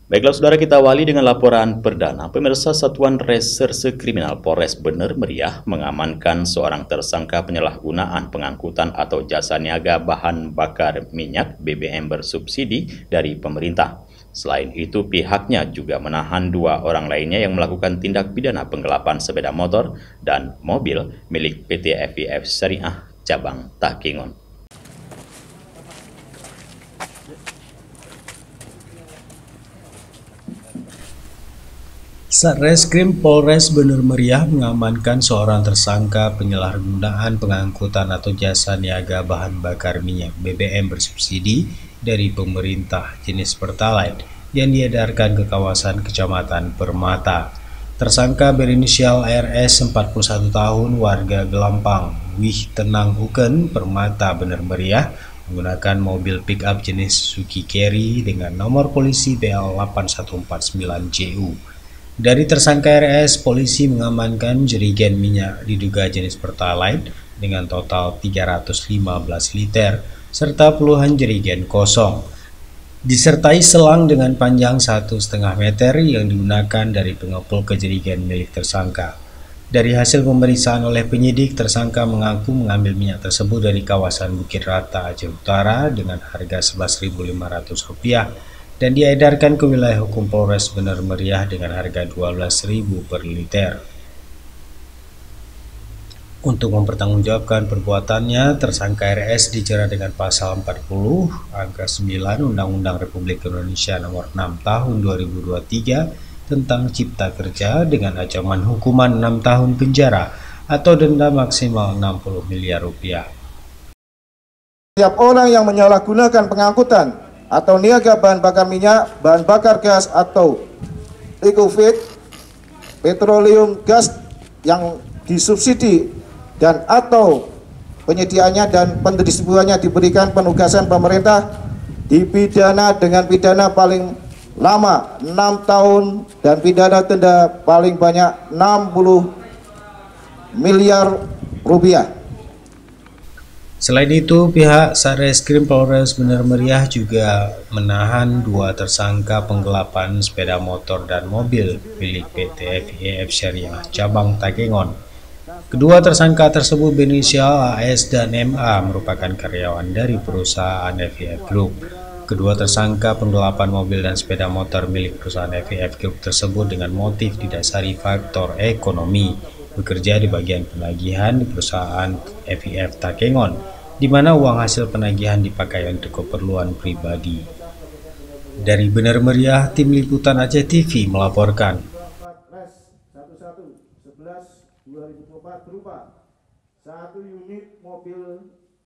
Baiklah saudara, kita awali dengan laporan perdana. Pemirsa, Satuan Reserse Kriminal Polres Bener Meriah mengamankan seorang tersangka penyalahgunaan pengangkutan atau jasa niaga bahan bakar minyak BBM bersubsidi dari pemerintah. Selain itu, pihaknya juga menahan 2 orang lainnya yang melakukan tindak pidana penggelapan sepeda motor dan mobil milik PT FIF Syariah Cabang Takengon. Satreskrim Polres Bener Meriah mengamankan seorang tersangka penyalahgunaan pengangkutan atau jasa niaga bahan bakar minyak BBM bersubsidi dari pemerintah jenis Pertalite yang diedarkan ke kawasan Kecamatan Permata. Tersangka berinisial RS 41 tahun warga Gelampang, Wih Tenang Uken, Permata Bener Meriah menggunakan mobil pick-up jenis Suzuki Carry dengan nomor polisi BL 8149JU. Dari tersangka RS, polisi mengamankan jerigen minyak diduga jenis Pertalite dengan total 315 liter, serta puluhan jerigen kosong, disertai selang dengan panjang 1,5 meter yang digunakan dari pengepul ke jerigen milik tersangka. Dari hasil pemeriksaan oleh penyidik, tersangka mengaku mengambil minyak tersebut dari kawasan Bukit Rata, Aceh Utara dengan harga Rp11.500 dan diedarkan ke wilayah hukum Polres Bener Meriah dengan harga Rp12.000 per liter. Untuk mempertanggungjawabkan perbuatannya, tersangka RS dijerat dengan pasal 40 angka 9 Undang-Undang Republik Indonesia Nomor 6 Tahun 2023 tentang Cipta Kerja dengan ancaman hukuman 6 tahun penjara atau denda maksimal Rp60 miliar. Setiap orang yang menyalahgunakan pengangkutan atau niaga bahan bakar minyak, bahan bakar gas atau liquefied petroleum gas yang disubsidi dan atau penyediaannya dan pendistribusiannya diberikan penugasan pemerintah dipidana dengan pidana paling lama 6 tahun dan pidana denda paling banyak Rp60 miliar. Selain itu, pihak Satreskrim Polres Bener Meriah juga menahan 2 tersangka penggelapan sepeda motor dan mobil milik PT FIF Syariah Cabang Takengon. Kedua tersangka tersebut berinisial AS dan MA merupakan karyawan dari perusahaan FIF Group. Kedua tersangka penggelapan mobil dan sepeda motor milik perusahaan FIF Group tersebut dengan motif didasari faktor ekonomi, bekerja di bagian penagihan di perusahaan FIF Takengon, di mana uang hasil penagihan dipakai untuk keperluan pribadi. Dari Bener Meriah, Tim Liputan Aceh TV melaporkan. 11/11/2024 berupa 1 unit mobil